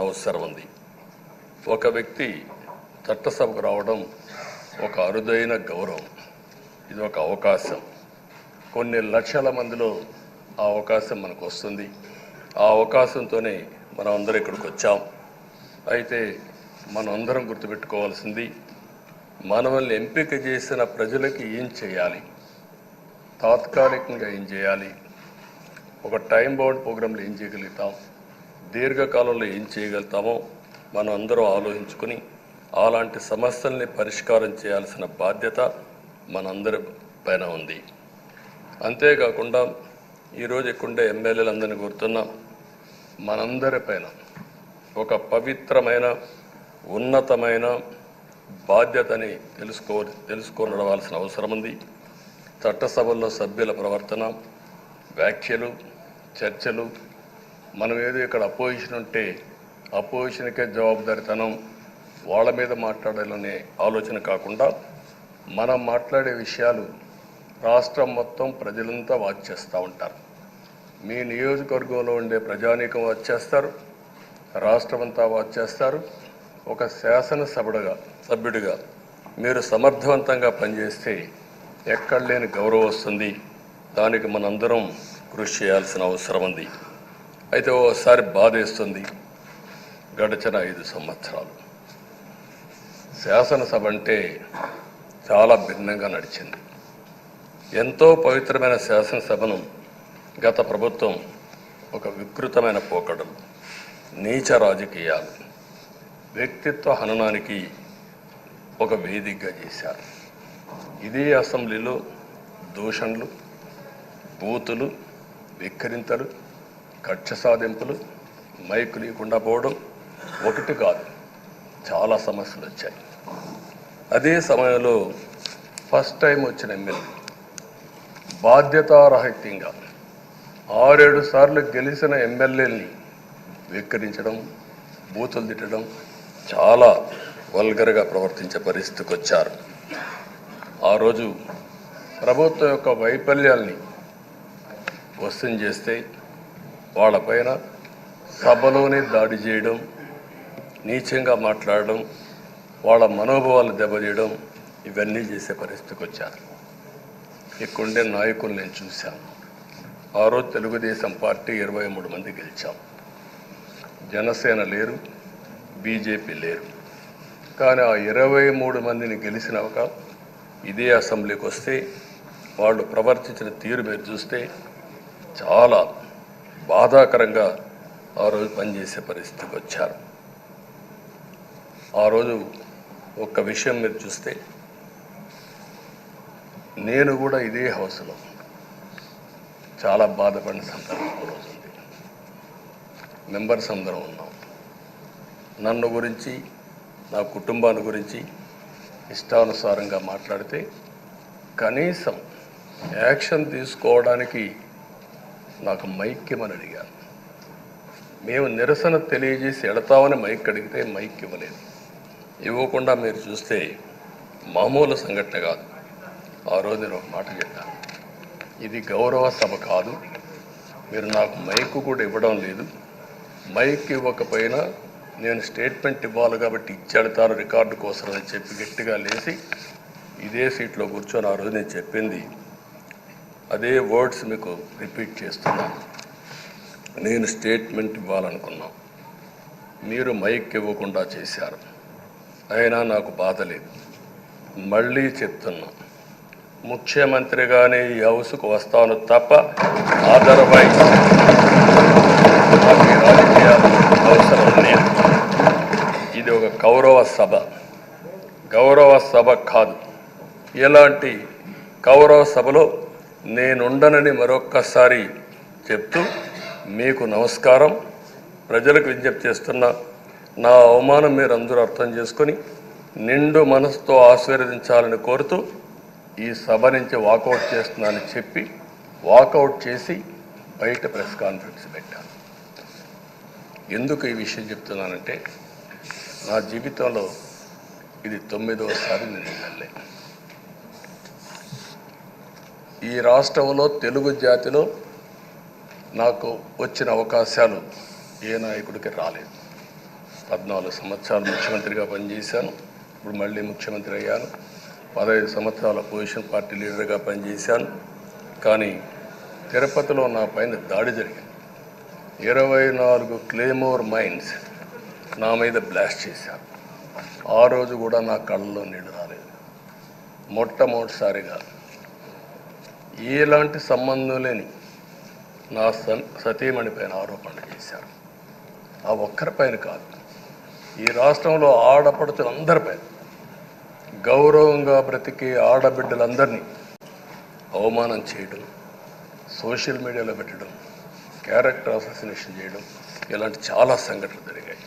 అవసరం ఉంది. ఒక వ్యక్తి చట్టసభకు రావడం ఒక అరుదైన గౌరవం. ఇది ఒక అవకాశం. కొన్ని లక్షల మందిలో ఆ అవకాశం మనకు వస్తుంది. ఆ అవకాశంతోనే మనం అందరం ఇక్కడికి వచ్చాం. అయితే మనం అందరం గుర్తుపెట్టుకోవాల్సింది, మనల్ని ఎంపిక చేసిన ప్రజలకి ఏం చేయాలి, తాత్కాలికంగా ఏం చేయాలి, ఒక టైం బౌండ్ ప్రోగ్రాంలో ఏం చేయగలుగుతాం, దీర్ఘకాలంలో ఏం చేయగలుగుతామో మనం అందరం ఆలోచించుకుని అలాంటి సమస్యల్ని పరిష్కారం చేయాల్సిన బాధ్యత మనందరి పైన ఉంది. అంతేకాకుండా ఈరోజు ఎక్కుండే ఎమ్మెల్యేలందరినీ కోరుతున్నాం, మనందరి పైన ఒక పవిత్రమైన ఉన్నతమైన బాధ్యతని తెలుసుకోవలసిన అవసరం ఉంది. చట్టసభల్లో సభ్యుల ప్రవర్తన, వ్యాఖ్యలు, చర్చలు, మనం ఏదో ఇక్కడ అపోజిషన్ ఉంటే అపోజిషన్కే జవాబుదారితనం, వాళ్ళ మీద మాట్లాడాలనే ఆలోచన కాకుండా మనం మాట్లాడే విషయాలు రాష్ట్రం మొత్తం ప్రజలంతా వాచ్ చేస్తూ ఉంటారు. మీ నియోజకవర్గంలో ఉండే ప్రజానీకం వాచ్ చేస్తారు, రాష్ట్రం అంతా వాచ్ చేస్తారు. ఒక సభ్యుడిగా మీరు సమర్థవంతంగా పనిచేస్తే ఎక్కడ లేని గౌరవం వస్తుంది. దానికి మనందరం కృషి చేయాల్సిన అవసరం ఉంది. అయితే ఓసారి బాధేస్తుంది, గడిచిన 5 సంవత్సరాలు శాసనసభ అంటే చాలా భిన్నంగా నడిచింది. ఎంతో పవిత్రమైన శాసనసభను గత ప్రభుత్వం ఒక వికృతమైన పోకడలు, నీచ రాజకీయాలు, వ్యక్తిత్వ హననానికి ఒక వేదికగా చేశారు. ఇదే అసెంబ్లీలో దూషణలు, బూతులు, విక్రింతలు, కక్ష సాధింపులు, మైకు లేకుండా పోవడం ఒకటి కాదు, చాలా సమస్యలు వచ్చాయి. అదే సమయంలో ఫస్ట్ టైం వచ్చిన ఎమ్మెల్యే బాధ్యతారాహిత్యంగా 6-7 సార్లు గెలిచిన ఎమ్మెల్యేని విక్రించడం, బూతులు తిట్టడం, చాలా వల్గర్గా ప్రవర్తించే పరిస్థితికి వచ్చారు. ఆ రోజు ప్రభుత్వం యొక్క వైఫల్యాల్ని క్వశ్చన్ చేస్తే వాళ్ళపైన సభలోనే దాడి చేయడం, నీచంగా మాట్లాడడం, వాళ్ళ మనోభావాలు దెబ్బతీయడం, ఇవన్నీ చేసే పరిస్థితికి వచ్చారు. ఇక్కడుండే నాయకులు నేను చూశాను. ఆ రోజు తెలుగుదేశం పార్టీ 23 మంది గెలిచాం. జనసేన లేరు, బీజేపీ లేరు. కానీ ఆ 23 మందిని గెలిచినాక ఇదే అసెంబ్లీకి వస్తే వాళ్ళు ప్రవర్తించిన తీరు మీరు చూస్తే చాలా బాధాకరంగా ఆ రోజు పనిచేసే పరిస్థితికి వచ్చారు. ఆ రోజు ఒక్క విషయం మీరు చూస్తే, నేను కూడా ఇదే హౌస్లో చాలా బాధపడిన సందర్భం రోజు ఉంది. మెంబర్స్ అందరం ఉన్నాం. నన్ను గురించి, నా కుటుంబాన్ని గురించి ఇష్టానుసారంగా మాట్లాడితే కనీసం యాక్షన్ తీసుకోవడానికి నాకు మైక్ ఇవ్వమని అడిగాను. మేము నిరసన తెలియజేసి ఎడతామని మైక్ అడిగితే మైక్ ఇవ్వలేదు. ఇవ్వకుండా మీరు చూస్తే మామూలు సంఘటన కాదు. ఆ రోజు నేను ఒక మాట చెప్పాను, ఇది గౌరవ సభ కాదు, మీరు నాకు మైక్ కూడా ఇవ్వడం లేదు. మైక్ ఇవ్వకపోయినా నేను స్టేట్మెంట్ ఇవ్వాలి కాబట్టి ఇచ్చెడతాను రికార్డు కోసం అని చెప్పి గట్టిగా లేచి ఇదే సీట్లో కూర్చొని ఆ రోజు నేను చెప్పింది అదే వర్డ్స్ మీకు రిపీట్ చేస్తున్నాను. నేను స్టేట్మెంట్ ఇవ్వాలనుకున్నాను, మీరు మైక్ ఇవ్వకుండా చేశారు. అయినా నాకు బాధ లేదు. మళ్ళీ చెప్తున్నా, ముఖ్యమంత్రిగానే ఈ హౌస్కు వస్తాను తప్ప అదర్వైజ్ నాకు రాజకీయాలు అవసరం లేదు. ఇది ఒక గౌరవ సభ కాదు. ఇలాంటి గౌరవ సభలో నేనుండనని మరొక్కసారి చెప్తూ మీకు నమస్కారం. ప్రజలకు విజ్ఞప్తి చేస్తున్నా, నా అవమానం మీరు అందరూ అర్థం చేసుకొని నిండు మనసుతో ఆశీర్వదించాలని కోరుతూ ఈ సభ నుంచి వాకౌట్ చేస్తున్నానని చెప్పి వాకౌట్ చేసి బయట ప్రెస్ కాన్ఫరెన్స్ పెట్టాను. ఎందుకు ఈ విషయం చెప్తున్నానంటే, నా జీవితంలో ఇది 9వసారి నేను ఎమ్మెల్యే. ఈ రాష్ట్రంలో తెలుగు జాతిలో నాకు వచ్చిన అవకాశాలు ఏ నాయకుడికి రాలేదు. 14 సంవత్సరాలు ముఖ్యమంత్రిగా పనిచేశాను. ఇప్పుడు మళ్ళీ ముఖ్యమంత్రి అయ్యాను. 15 సంవత్సరాల పొజిషన్ పార్టీ లీడర్గా పనిచేశాను. కానీ తిరుపతిలో నా పైన దాడి జరిగింది. 24 క్లేమోర్ మైన్స్ నా మీద బ్లాస్ట్ చేశారు. ఆ రోజు కూడా నా కళ్ళలో నీళ్ళు రాలేదు. మొట్టమొదటిసారిగా ఎలాంటి సంబంధం లేని నా సతీమణి పైన ఆరోపణలు చేశారు. ఆ ఒక్కరిపైన కాదు, ఈ రాష్ట్రంలో ఆడపడుచులందరిపైన, గౌరవంగా బ్రతికే ఆడబిడ్డలందరినీ అవమానం చేయడం, సోషల్ మీడియాలో పెట్టడం, క్యారెక్టర్ అసాసినేషన్ చేయడం, ఇలాంటి చాలా సంఘటనలు జరిగాయి.